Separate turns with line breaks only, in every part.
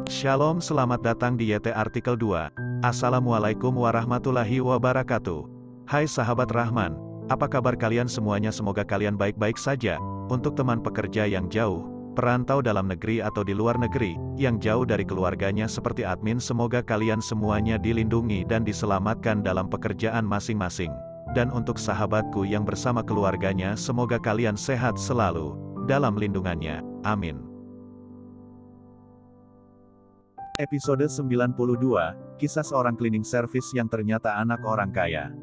Shalom, selamat datang di YT Artikel 2. Assalamualaikum warahmatullahi wabarakatuh. Hai sahabat Rahman, apa kabar kalian semuanya? Semoga kalian baik-baik saja. Untuk teman pekerja yang jauh, perantau dalam negeri atau di luar negeri, yang jauh dari keluarganya seperti admin, semoga kalian semuanya dilindungi dan diselamatkan dalam pekerjaan masing-masing. Dan untuk sahabatku yang bersama keluarganya, semoga kalian sehat selalu dalam lindungannya. Amin.
Episode 92, Kisah Seorang Cleaning Service yang Ternyata Anak Orang Kaya.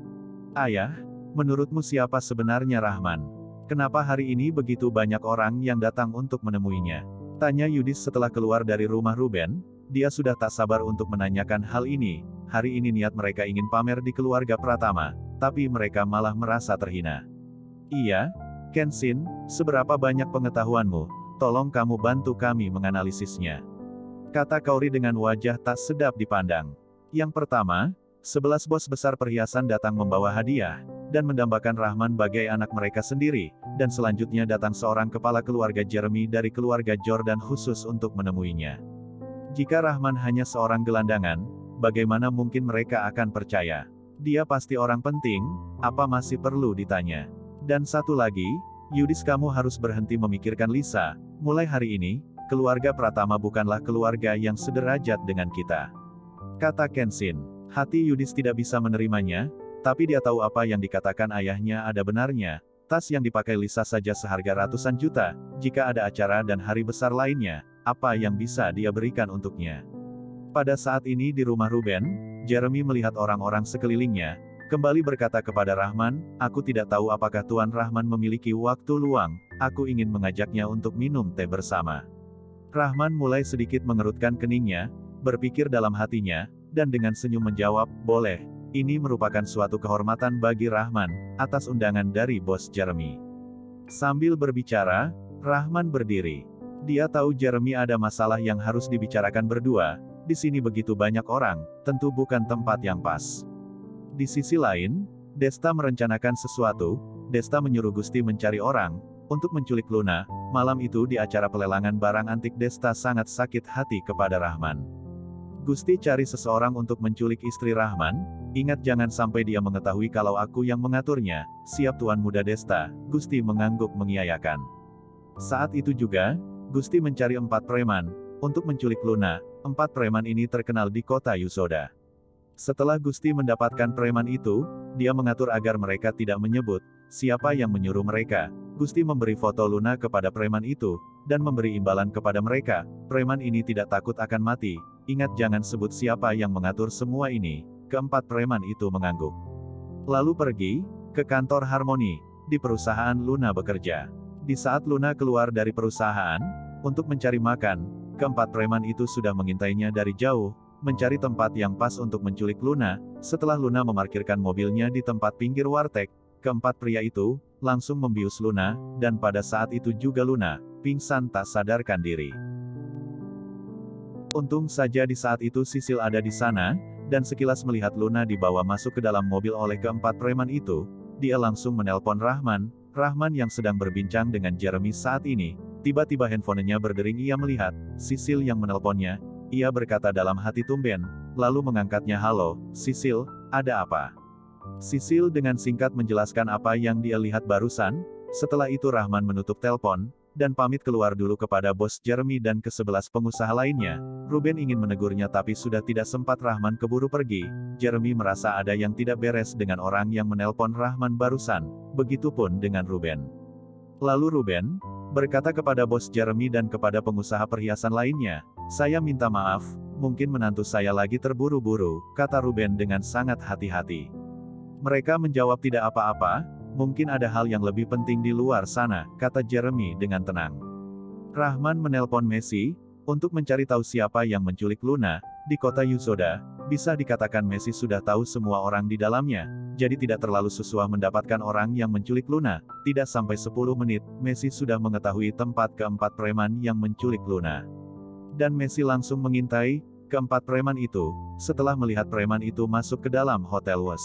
Ayah, menurutmu siapa sebenarnya Rahman? Kenapa hari ini begitu banyak orang yang datang untuk menemuinya? Tanya Yudis setelah keluar dari rumah Ruben. Dia sudah tak sabar untuk menanyakan hal ini. Hari ini niat mereka ingin pamer di keluarga Pratama, tapi mereka malah merasa terhina. Iya, Kenshin, seberapa banyak pengetahuanmu? Tolong kamu bantu kami menganalisisnya, kata Kauri dengan wajah tak sedap dipandang. Yang pertama, 11 bos besar perhiasan datang membawa hadiah, dan mendambakan Rahman bagai anak mereka sendiri, dan selanjutnya datang seorang kepala keluarga Jeremy dari keluarga Jordan khusus untuk menemuinya. Jika Rahman hanya seorang gelandangan, bagaimana mungkin mereka akan percaya? Dia pasti orang penting, apa masih perlu ditanya? Dan satu lagi, Yudis, kamu harus berhenti memikirkan Lisa. Mulai hari ini, keluarga Pratama bukanlah keluarga yang sederajat dengan kita, kata Kenshin. Hati Yudis tidak bisa menerimanya, tapi dia tahu apa yang dikatakan ayahnya ada benarnya. Tas yang dipakai Lisa saja seharga ratusan juta. Jika ada acara dan hari besar lainnya, apa yang bisa dia berikan untuknya? Pada saat ini di rumah Ruben, Jeremy melihat orang-orang sekelilingnya, kembali berkata kepada Rahman, "Aku tidak tahu apakah Tuan Rahman memiliki waktu luang, aku ingin mengajaknya untuk minum teh bersama." Rahman mulai sedikit mengerutkan keningnya, berpikir dalam hatinya, dan dengan senyum menjawab, "Boleh." Ini merupakan suatu kehormatan bagi Rahman, atas undangan dari bos Jeremy. Sambil berbicara, Rahman berdiri. Dia tahu Jeremy ada masalah yang harus dibicarakan berdua. Di sini begitu banyak orang, tentu bukan tempat yang pas. Di sisi lain, Desta merencanakan sesuatu. Desta menyuruh Gusti mencari orang untuk menculik Luna. Malam itu di acara pelelangan barang antik, Desta sangat sakit hati kepada Rahman. "Gusti cari seseorang untuk menculik istri Rahman? Ingat, jangan sampai dia mengetahui kalau aku yang mengaturnya." "Siap Tuan Muda Desta," Gusti mengangguk mengiyakan. Saat itu juga, Gusti mencari 4 preman untuk menculik Luna. 4 preman ini terkenal di kota Yusoda. Setelah Gusti mendapatkan preman itu, dia mengatur agar mereka tidak menyebut siapa yang menyuruh mereka. Gusti memberi foto Luna kepada preman itu, dan memberi imbalan kepada mereka. Preman ini tidak takut akan mati. "Ingat, jangan sebut siapa yang mengatur semua ini." Keempat preman itu mengangguk. Lalu pergi ke kantor Harmoni, di perusahaan Luna bekerja. Di saat Luna keluar dari perusahaan untuk mencari makan, keempat preman itu sudah mengintainya dari jauh, mencari tempat yang pas untuk menculik Luna. Setelah Luna memarkirkan mobilnya di tempat pinggir warteg, keempat pria itu langsung membius Luna, dan pada saat itu juga Luna pingsan tak sadarkan diri. Untung saja di saat itu Sisil ada di sana, dan sekilas melihat Luna dibawa masuk ke dalam mobil oleh keempat preman itu. Dia langsung menelpon Rahman. Rahman yang sedang berbincang dengan Jeremy saat ini. Tiba-tiba handphonenya berdering. Ia melihat Sisil yang menelponnya. Ia berkata dalam hati tumben, lalu mengangkatnya. "Halo, Sisil, ada apa?" Sisil dengan singkat menjelaskan apa yang dia lihat barusan. Setelah itu Rahman menutup telepon, dan pamit keluar dulu kepada bos Jeremy dan ke-11 pengusaha lainnya. Ruben ingin menegurnya tapi sudah tidak sempat. Rahman keburu pergi. Jeremy merasa ada yang tidak beres dengan orang yang menelpon Rahman barusan. Begitupun dengan Ruben. Lalu Ruben berkata kepada bos Jeremy dan kepada pengusaha perhiasan lainnya, "Saya minta maaf, mungkin menantu saya lagi terburu-buru," kata Ruben dengan sangat hati-hati. Mereka menjawab, "Tidak apa-apa, mungkin ada hal yang lebih penting di luar sana," kata Jeremy dengan tenang. Rahman menelpon Messi untuk mencari tahu siapa yang menculik Luna di kota Yusoda. Bisa dikatakan Messi sudah tahu semua orang di dalamnya, jadi tidak terlalu susah mendapatkan orang yang menculik Luna. Tidak sampai 10 menit, Messi sudah mengetahui tempat keempat preman yang menculik Luna. Dan Messi langsung mengintai keempat preman itu, setelah melihat preman itu masuk ke dalam hotel Wes.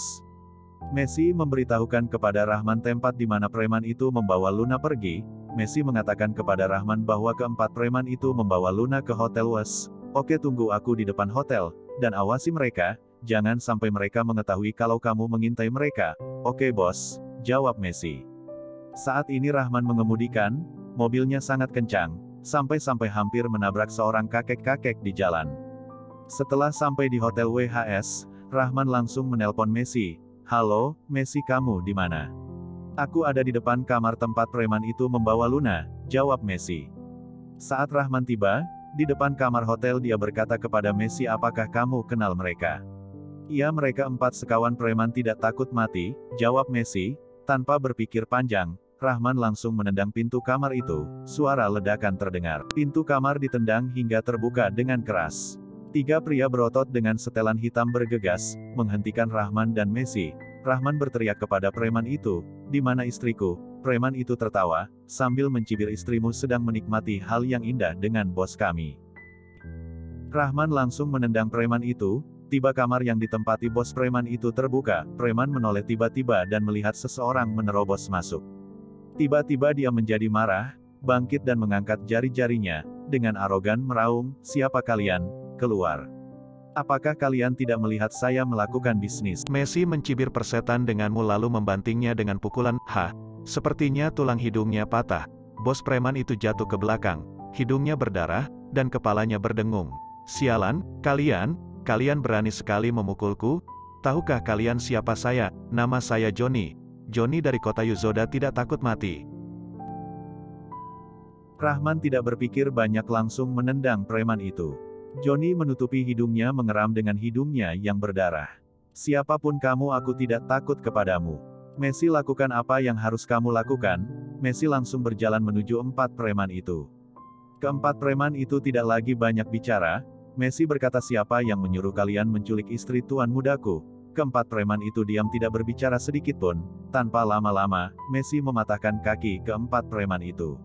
Messi memberitahukan kepada Rahman tempat di mana preman itu membawa Luna pergi. Messi mengatakan kepada Rahman bahwa keempat preman itu membawa Luna ke Hotel Wes. Oke, tunggu aku di depan hotel, dan awasi mereka, jangan sampai mereka mengetahui kalau kamu mengintai mereka. Oke bos, jawab Messi. Saat ini Rahman mengemudikan, mobilnya sangat kencang, sampai-sampai hampir menabrak seorang kakek-kakek di jalan. Setelah sampai di hotel WHS, Rahman langsung menelpon Messi. Halo, Messi, kamu di mana? Aku ada di depan kamar tempat preman itu membawa Luna, jawab Messi. Saat Rahman tiba, di depan kamar hotel dia berkata kepada Messi, apakah kamu kenal mereka? Iya, mereka 4 sekawan preman tidak takut mati, jawab Messi. Tanpa berpikir panjang, Rahman langsung menendang pintu kamar itu. Suara ledakan terdengar. Pintu kamar ditendang hingga terbuka dengan keras. 3 pria berotot dengan setelan hitam bergegas, menghentikan Rahman dan Messi. Rahman berteriak kepada preman itu, di mana istriku? Preman itu tertawa, sambil mencibir, istrimu sedang menikmati hal yang indah dengan bos kami. Rahman langsung menendang preman itu. Tiba kamar yang ditempati bos preman itu terbuka, preman menoleh tiba-tiba dan melihat seseorang menerobos masuk. Tiba-tiba dia menjadi marah, bangkit dan mengangkat jari-jarinya, dengan arogan meraung, siapa kalian? Keluar. Apakah kalian tidak melihat saya melakukan bisnis?
Messi mencibir persetan denganmu lalu membantingnya dengan pukulan. Sepertinya tulang hidungnya patah. Bos preman itu jatuh ke belakang, hidungnya berdarah, dan kepalanya berdengung. Sialan, kalian berani sekali memukulku? Tahukah kalian siapa saya? Nama saya Johnny. Johnny dari kota Yuzoda, tidak takut mati.
Rahman tidak berpikir banyak langsung menendang preman itu. Johnny menutupi hidungnya mengeram dengan hidungnya yang berdarah. Siapapun kamu, aku tidak takut kepadamu. Messi, lakukan apa yang harus kamu lakukan. Messi langsung berjalan menuju 4 preman itu. Keempat preman itu tidak lagi banyak bicara. Messi berkata, siapa yang menyuruh kalian menculik istri tuan mudaku? Keempat preman itu diam, tidak berbicara sedikitpun. Tanpa lama-lama, Messi mematahkan kaki keempat preman itu.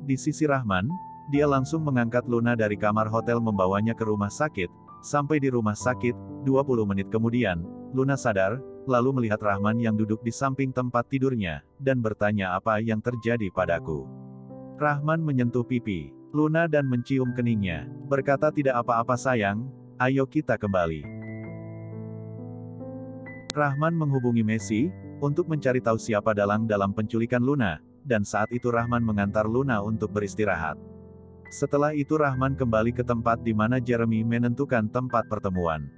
Di sisi Rahman, dia langsung mengangkat Luna dari kamar hotel membawanya ke rumah sakit. Sampai di rumah sakit, 20 menit kemudian, Luna sadar, lalu melihat Rahman yang duduk di samping tempat tidurnya, dan bertanya, apa yang terjadi padaku? Rahman menyentuh pipi Luna dan mencium keningnya, berkata, tidak apa-apa sayang, ayo kita kembali. Rahman menghubungi Messi, untuk mencari tahu siapa dalang dalam penculikan Luna, dan saat itu Rahman mengantar Luna untuk beristirahat. Setelah itu Rahman kembali ke tempat di mana Jeremy menentukan tempat pertemuan.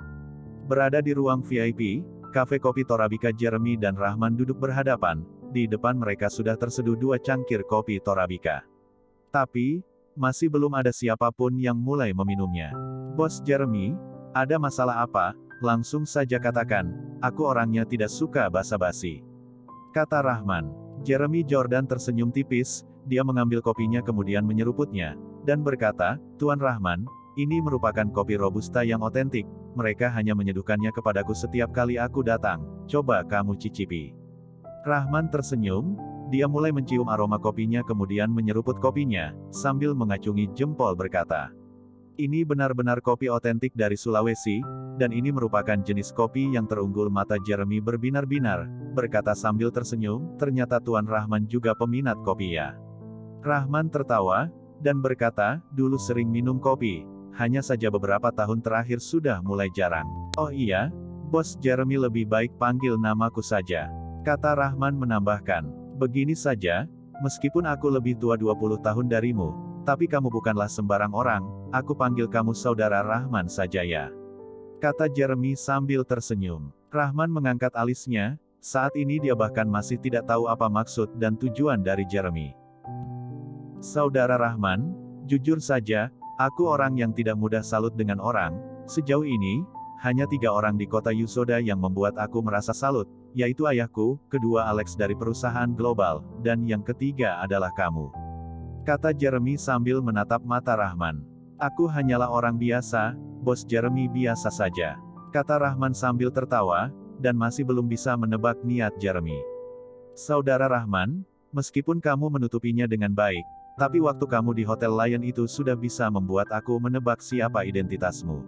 Berada di ruang VIP, kafe kopi Torabika, Jeremy dan Rahman duduk berhadapan, di depan mereka sudah terseduh 2 cangkir kopi Torabika. Tapi, masih belum ada siapapun yang mulai meminumnya. Bos Jeremy, ada masalah apa? Langsung saja katakan, aku orangnya tidak suka basa-basi, kata Rahman. Jeremy Jordan tersenyum tipis, dia mengambil kopinya kemudian menyeruputnya, dan berkata, Tuan Rahman, ini merupakan kopi Robusta yang otentik, mereka hanya menyeduhkannya kepadaku setiap kali aku datang, coba kamu cicipi. Rahman tersenyum, dia mulai mencium aroma kopinya kemudian menyeruput kopinya, sambil mengacungi jempol berkata, ini benar-benar kopi otentik dari Sulawesi, dan ini merupakan jenis kopi yang terunggul. Mata Jeremy berbinar-binar, berkata sambil tersenyum, ternyata Tuan Rahman juga peminat kopi ya. Rahman tertawa, dan berkata, dulu sering minum kopi, hanya saja beberapa tahun terakhir sudah mulai jarang. Oh iya, Bos Jeremy, lebih baik panggil namaku saja, kata Rahman menambahkan. Begini saja, meskipun aku lebih tua 20 tahun darimu, tapi kamu bukanlah sembarang orang, aku panggil kamu Saudara Rahman saja ya, kata Jeremy sambil tersenyum. Rahman mengangkat alisnya, saat ini dia bahkan masih tidak tahu apa maksud dan tujuan dari Jeremy. Saudara Rahman, jujur saja, aku orang yang tidak mudah salut dengan orang. Sejauh ini, hanya 3 orang di kota Yuzoda yang membuat aku merasa salut, yaitu ayahku, kedua Alex dari perusahaan global, dan yang ketiga adalah kamu, kata Jeremy sambil menatap mata Rahman. Aku hanyalah orang biasa, Bos Jeremy, biasa saja, kata Rahman sambil tertawa, dan masih belum bisa menebak niat Jeremy. Saudara Rahman, meskipun kamu menutupinya dengan baik, tapi waktu kamu di Hotel Lion itu sudah bisa membuat aku menebak siapa identitasmu,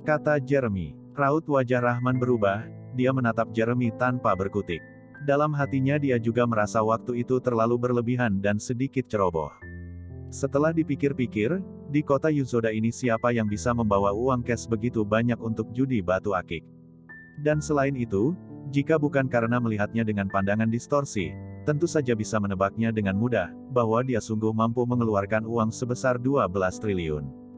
kata Jeremy. Raut wajah Rahman berubah, dia menatap Jeremy tanpa berkutik. Dalam hatinya dia juga merasa waktu itu terlalu berlebihan dan sedikit ceroboh. Setelah dipikir-pikir, Di kota Yuzoda ini siapa yang bisa membawa uang cash begitu banyak untuk judi batu akik? Dan selain itu, jika bukan karena melihatnya dengan pandangan distorsi, tentu saja bisa menebaknya dengan mudah, bahwa dia sungguh mampu mengeluarkan uang sebesar 12 triliun.